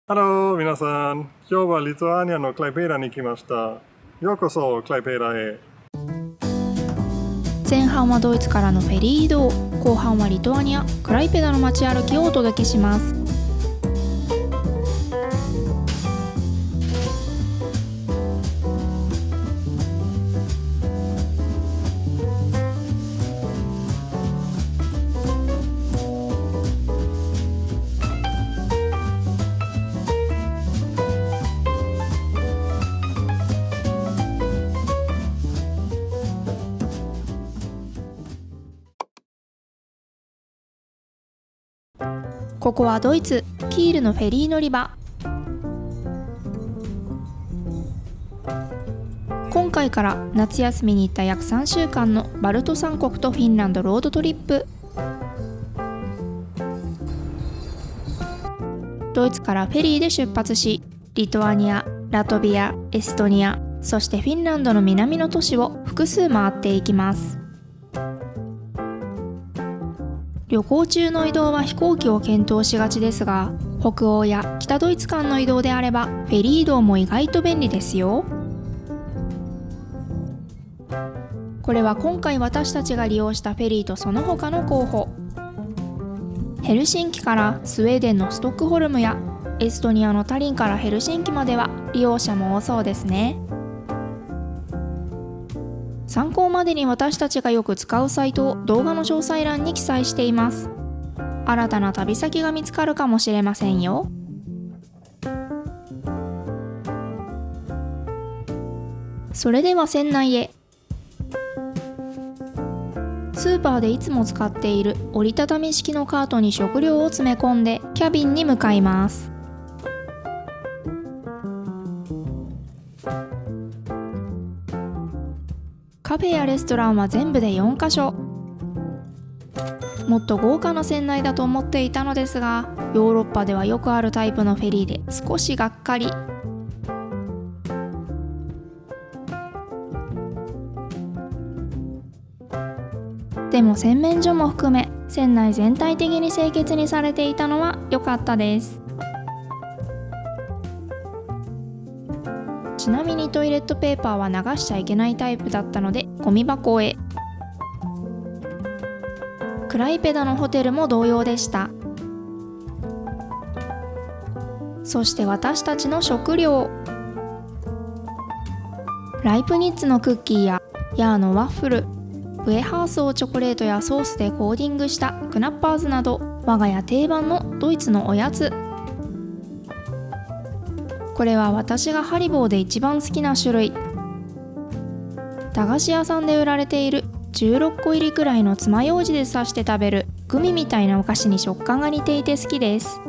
ハロー、皆さん。今日はリトアニアのクライペーラに来ました。ようこそクライペーラへ。前半はドイツからのフェリー移動、後半はリトアニア、クライペダの街歩きをお届けします。ここはドイツ・キールのフェリー乗り場。今回から夏休みに行った約3週間のバルト三国とフィンランドロードトリップ。ドイツからフェリーで出発し、リトアニア、ラトビア、エストニア、そしてフィンランドの南の都市を複数回っていきます。旅行中の移動は飛行機を検討しがちですが、北欧や北ドイツ間の移動であればフェリー移動も意外と便利ですよ。これは今回私たちが利用したフェリーとその他の候補。ヘルシンキからスウェーデンのストックホルムやエストニアのタリンからヘルシンキまでは利用者も多そうですね。参考までに私たちがよく使うサイトを動画の詳細欄に記載しています。新たな旅先が見つかるかもしれませんよ。それでは船内へ。スーパーでいつも使っている折りたたみ式のカートに食料を詰め込んでキャビンに向かいます。カフェやレストランは全部で4カ所。もっと豪華な船内だと思っていたのですが、ヨーロッパではよくあるタイプのフェリーで少しがっかり。でも洗面所も含め船内全体的に清潔にされていたのは良かったです。ちなみにトイレットペーパーは流しちゃいけないタイプだったのでゴミ箱へ。クライペダのホテルも同様でした。そして私たちの食料、ライプニッツのクッキーやヤーのワッフル、ウエハースをチョコレートやソースでコーティングしたクナッパーズなど、我が家定番のドイツのおやつ。これは私がハリボーで一番好きな種類。駄菓子屋さんで売られている16個入りくらいの爪楊枝で刺して食べるグミみたいなお菓子に食感が似ていて好きです。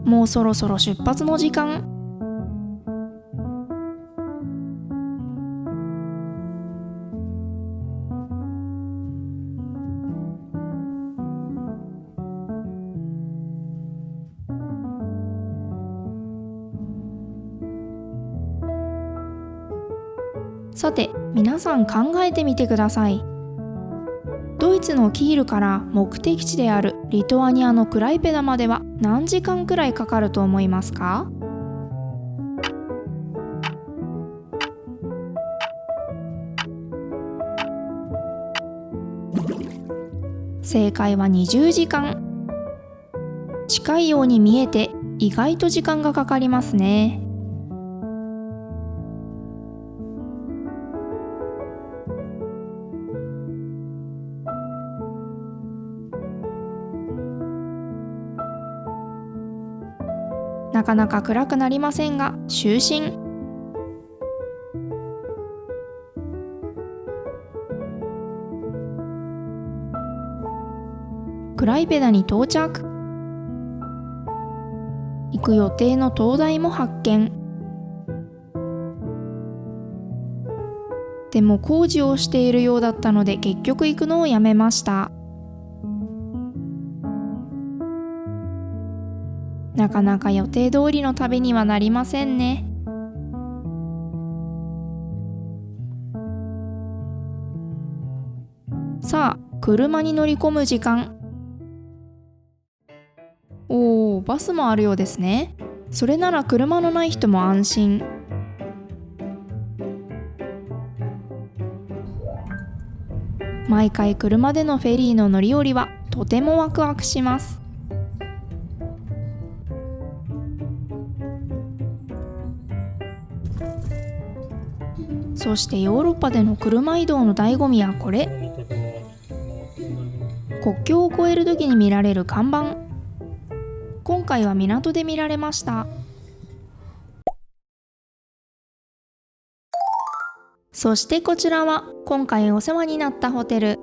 もうそろそろ出発の時間。さて、皆さん考えてみてください。ドイツのキールから目的地であるリトアニアのクライペダまでは何時間くらいかかると思いますか？正解は20時間。近いように見えて意外と時間がかかりますね。なかなか暗くなりませんが、就寝。クライペダに到着。行く予定の灯台も発見。でも工事をしているようだったので結局行くのをやめました。なかなか予定通りの旅にはなりませんね。さあ、車に乗り込む時間。おー、バスもあるようですね。それなら車のない人も安心。毎回車でのフェリーの乗り降りはとてもワクワクします。そしてヨーロッパでの車移動の醍醐味はこれ。国境を越える時に見られる看板。今回は港で見られました。そしてこちらは今回お世話になったホテル。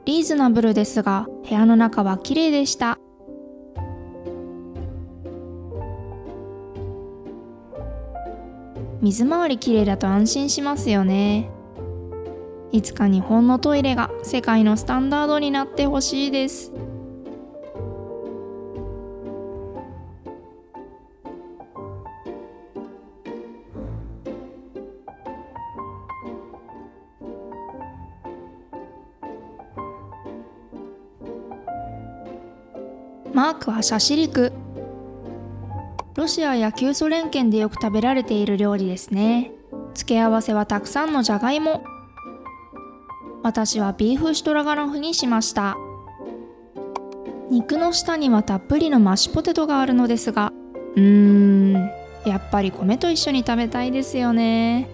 リーズナブルですが、部屋の中は綺麗でした。水回り綺麗だと安心しますよね。いつか日本のトイレが世界のスタンダードになってほしいです。マークはシャシリク。ロシアや旧ソ連圏でよく食べられている料理ですね。付け合わせはたくさんのじゃがいも。私はビーフシュトラガノフにしました。肉の下にはたっぷりのマッシュポテトがあるのですが、やっぱり米と一緒に食べたいですよね。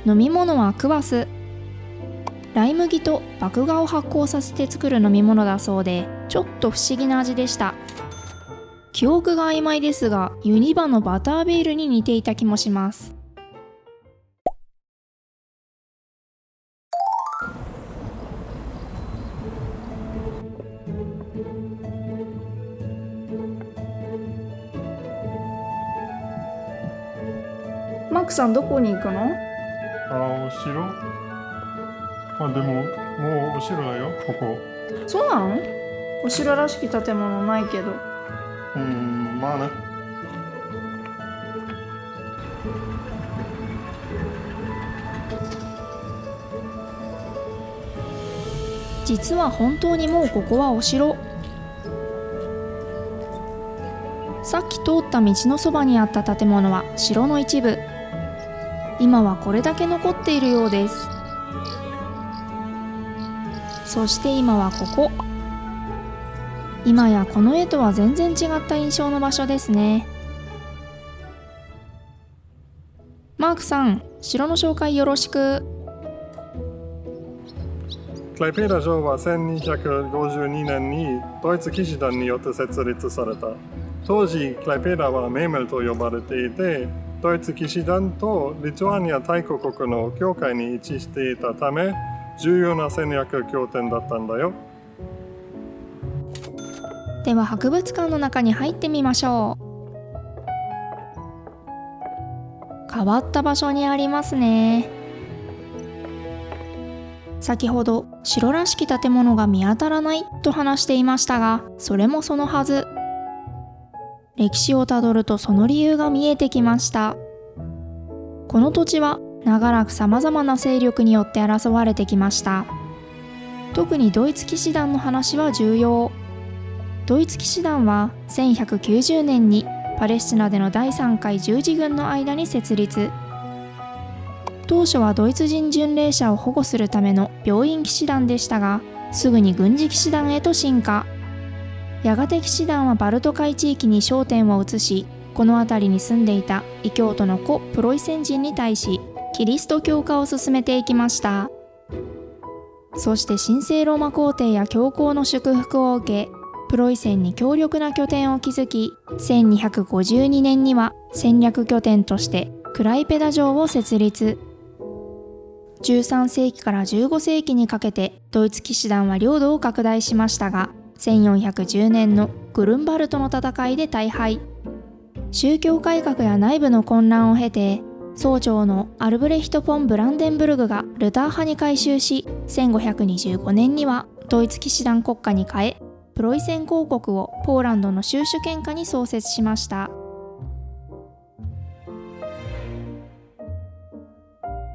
飲み物はクワス。ライ麦と麦芽を発酵させて作る飲み物だそうで、ちょっと不思議な味でした。記憶が曖昧ですが、ユニバのバタービールに似ていた気もします。マークさん、どこに行くの？お城？でも、もうお城だよ、ここ。そうなの？お城らしき建物ないけど。まあね。実は本当にもうここはお城。さっき通った道のそばにあった建物は城の一部。今はこれだけ残っているようです。そして今はここ。今やこの絵とは全然違った印象の場所ですね。マークさん、城の紹介よろしく。クライペーラ城は1252年にドイツ騎士団によって設立された。当時、クライペーラはメーメルと呼ばれていて、ドイツ騎士団とリトアニア大公国の境界に位置していたため、重要な戦略拠点だったんだよ。では博物館の中に入ってみましょう。変わった場所にありますね。先ほど城らしき建物が見当たらないと話していましたが、それもそのはず。歴史をたどるとその理由が見えてきました。この土地は長らくさまざまな勢力によって争われてきました。特にドイツ騎士団の話は重要。ドイツ騎士団は1190年にパレスチナでの第3回十字軍の間に設立。当初はドイツ人巡礼者を保護するための病院騎士団でしたが、すぐに軍事騎士団へと進化。やがて騎士団はバルト海地域に焦点を移し、この辺りに住んでいた異教徒の古プロイセン人に対しキリスト教化を進めていきました。そして神聖ローマ皇帝や教皇の祝福を受け、プロイセンに強力な拠点を築き、1252年には戦略拠点としてクライペダ城を設立。13世紀から15世紀にかけてドイツ騎士団は領土を拡大しましたが、1410年のグルンバルトの戦いで大敗。宗教改革や内部の混乱を経て、総長のアルブレヒト・フォン・ブランデンブルグがルター派に改宗し、1525年にはドイツ騎士団国家に変え、プロイセン公国をポーランドの宗主権下に創設しました。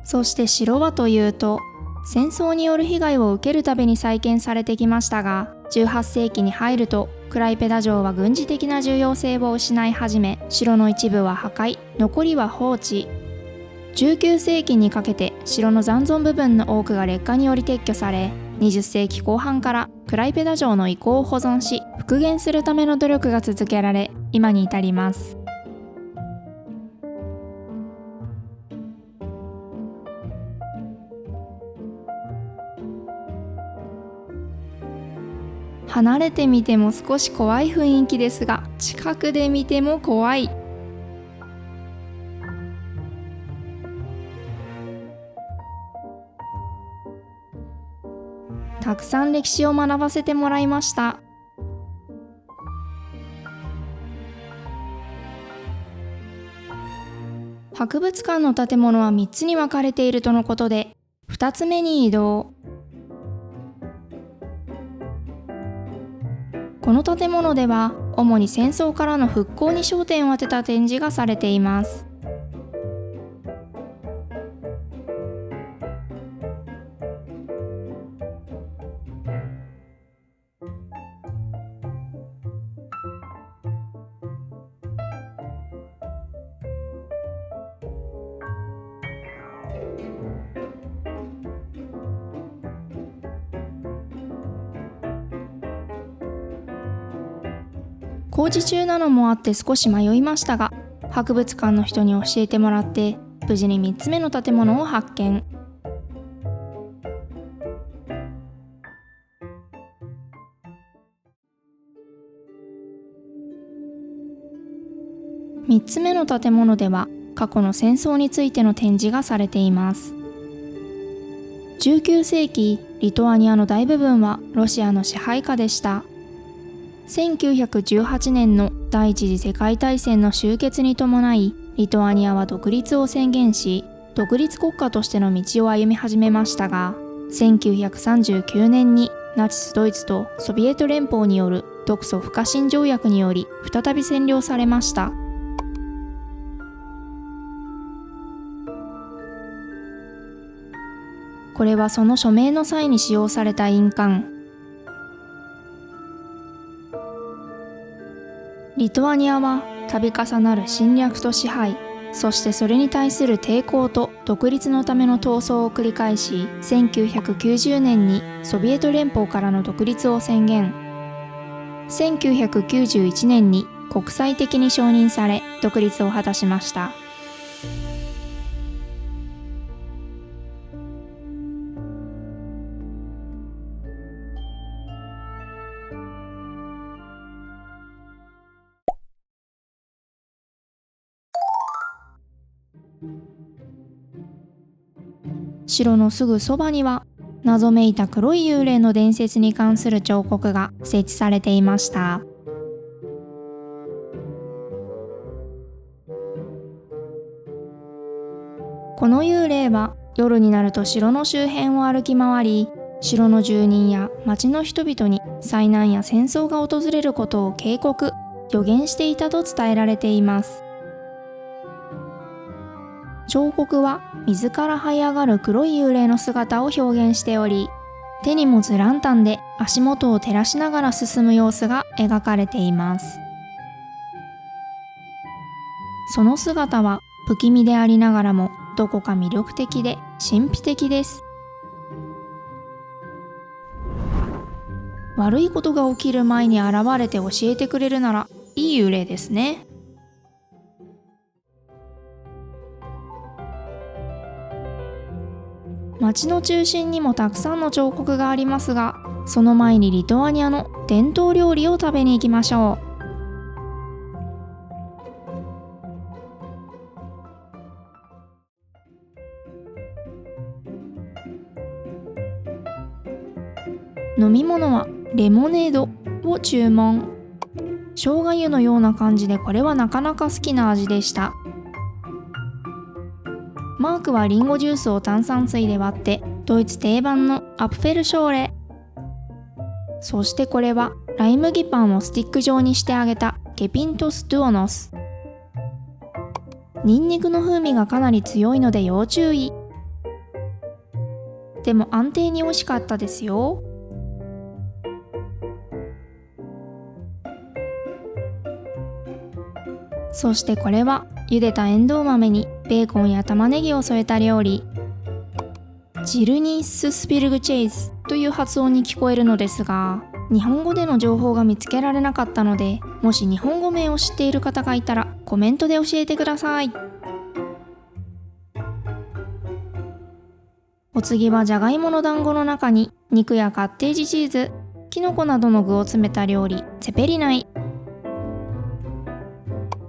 そして城はというと、戦争による被害を受けるたびに再建されてきましたが、18世紀に入るとクライペダ城は軍事的な重要性を失い始め、城の一部は破壊、残りは放置。19世紀にかけて城の残存部分の多くが劣化により撤去され、20世紀後半からクライペダ城の遺構を保存し復元するための努力が続けられ、今に至ります。離れてみても少し怖い雰囲気ですが、近くで見ても怖い。たくさん歴史を学ばせてもらいました。博物館の建物は3つに分かれているとのことで、2つ目に移動。この建物では主に戦争からの復興に焦点を当てた展示がされています。工事中なのもあって少し迷いましたが、博物館の人に教えてもらって無事に3つ目の建物を発見。3つ目の建物では過去の戦争についての展示がされています。19世紀、リトアニアの大部分はロシアの支配下でした。1918年の第一次世界大戦の終結に伴い、リトアニアは独立を宣言し、独立国家としての道を歩み始めましたが、1939年にナチスドイツとソビエト連邦による独ソ不可侵条約により再び占領されました。これはその署名の際に使用された印鑑。リトアニアは度重なる侵略と支配、そしてそれに対する抵抗と独立のための闘争を繰り返し、1990年にソビエト連邦からの独立を宣言。1991年に国際的に承認され、独立を果たしました。城のすぐそばには謎めいた黒い幽霊の伝説に関する彫刻が設置されていました。この幽霊は夜になると城の周辺を歩き回り、城の住人や町の人々に災難や戦争が訪れることを警告、予言していたと伝えられています。彫刻は水から這い上がる黒い幽霊の姿を表現しており、手に持つランタンで足元を照らしながら進む様子が描かれています。その姿は不気味でありながらもどこか魅力的で神秘的です。悪いことが起きる前に現れて教えてくれるならいい幽霊ですね。街の中心にもたくさんの彫刻がありますが、その前にリトアニアの伝統料理を食べに行きましょう。飲み物はレモネードを注文。生姜湯のような感じで、これはなかなか好きな味でした。マークはリンゴジュースを炭酸水で割ってドイツ定番のアッフェルショーレ。そしてこれはライ麦パンをスティック状にして揚げたゲピントス・ドゥオノス。ニンニクの風味がかなり強いので要注意。でも安定に美味しかったですよ。そしてこれは茹でたエンドウ豆にベーコンや玉ねぎを添えた料理。ジルニース・スピルグチェイスという発音に聞こえるのですが、日本語での情報が見つけられなかったので、もし日本語名を知っている方がいたらコメントで教えてください。お次はじゃがいもの団子の中に肉やカッテージチーズ、きのこなどの具を詰めた料理、ツェペリナイ。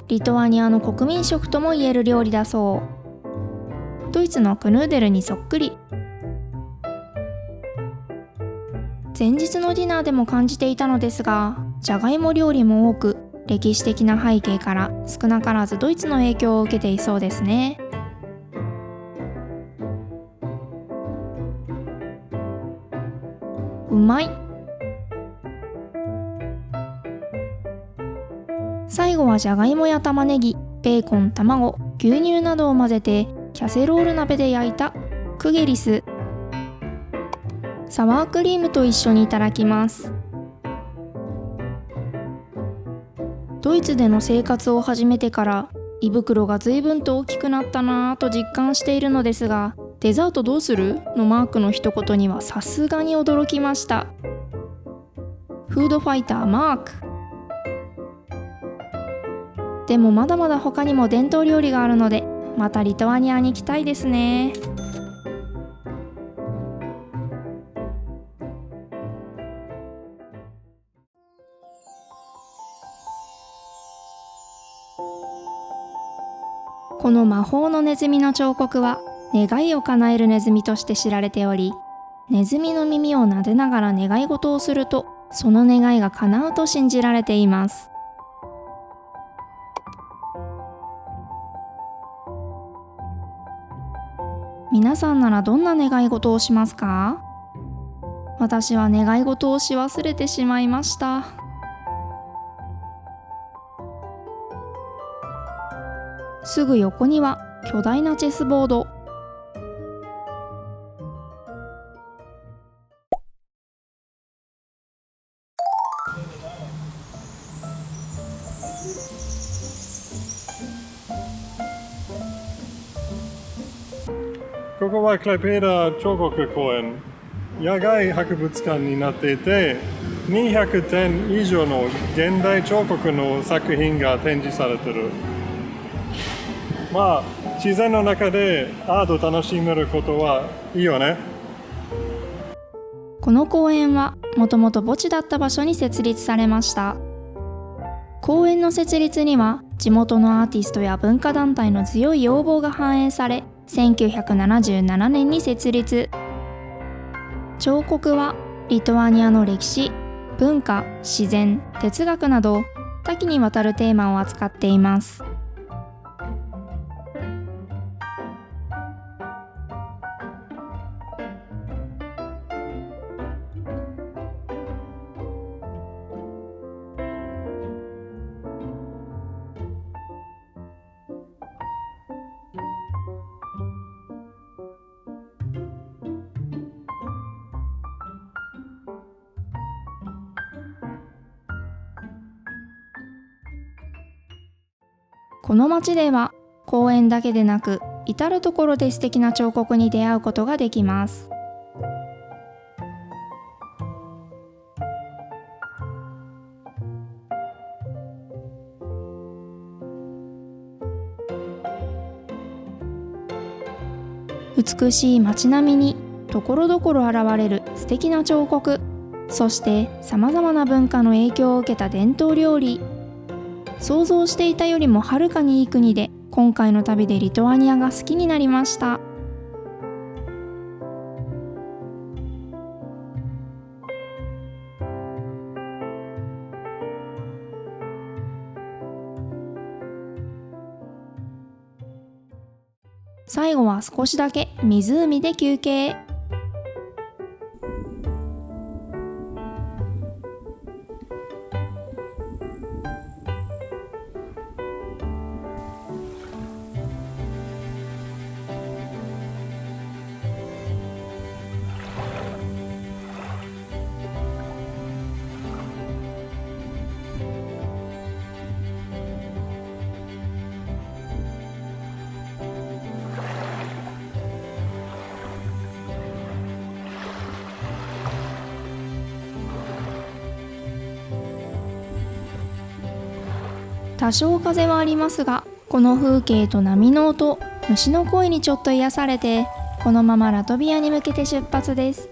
リトアニアの国民食ともいえる料理だそう。ドイツのクヌーデルにそっくり。前日のディナーでも感じていたのですが、じゃがいも料理も多く、歴史的な背景から少なからずドイツの影響を受けていそうですね。うまい。最後はじゃがいもや玉ねぎ、ベーコン、卵、牛乳などを混ぜてキャセロール鍋で焼いたクゲリス。サワークリームと一緒にいただきます。ドイツでの生活を始めてから胃袋が随分と大きくなったなぁと実感しているのですが、デザートどうするのマークの一言にはさすがに驚きました。フードファイターマーク。でもまだまだ他にも伝統料理があるので、またリトアニアに行きたいですね。この魔法のネズミの彫刻は願いを叶えるネズミとして知られており、ネズミの耳を撫でながら願い事をするとその願いが叶うと信じられています。皆さんならどんな願い事をしますか？私は願い事をし忘れてしまいました。すぐ横には巨大なチェスボード。ここはクレペーダ彫刻公園、野外博物館になっていて、200点以上の現代彫刻の作品が展示されている。まあ、自然の中でアートを楽しめることはいいよね。この公園はもともと墓地だった場所に設立されました。公園の設立には地元のアーティストや文化団体の強い要望が反映され、1977年に設立。彫刻はリトアニアの歴史、文化、自然、哲学など多岐にわたるテーマを扱っています。この街では公園だけでなく至る所で素敵な彫刻に出会うことができます。美しい街並みに所々現れる素敵な彫刻、そして様々な文化の影響を受けた伝統料理。想像していたよりもはるかにいい国で、今回の旅でリトアニアが好きになりました。最後は少しだけ湖で休憩。多少風はありますが、この風景と波の音、虫の声にちょっと癒されて、このままラトビアに向けて出発です。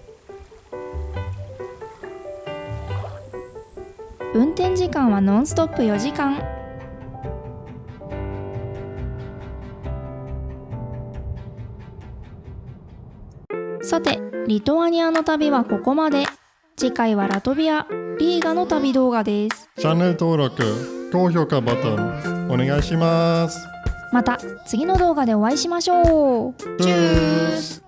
運転時間はノンストップ4時間。さて、リトアニアの旅はここまで。次回はラトビア、リーガの旅動画です。チャンネル登録、高評価ボタンお願いします。また次の動画でお会いしましょう。チュース。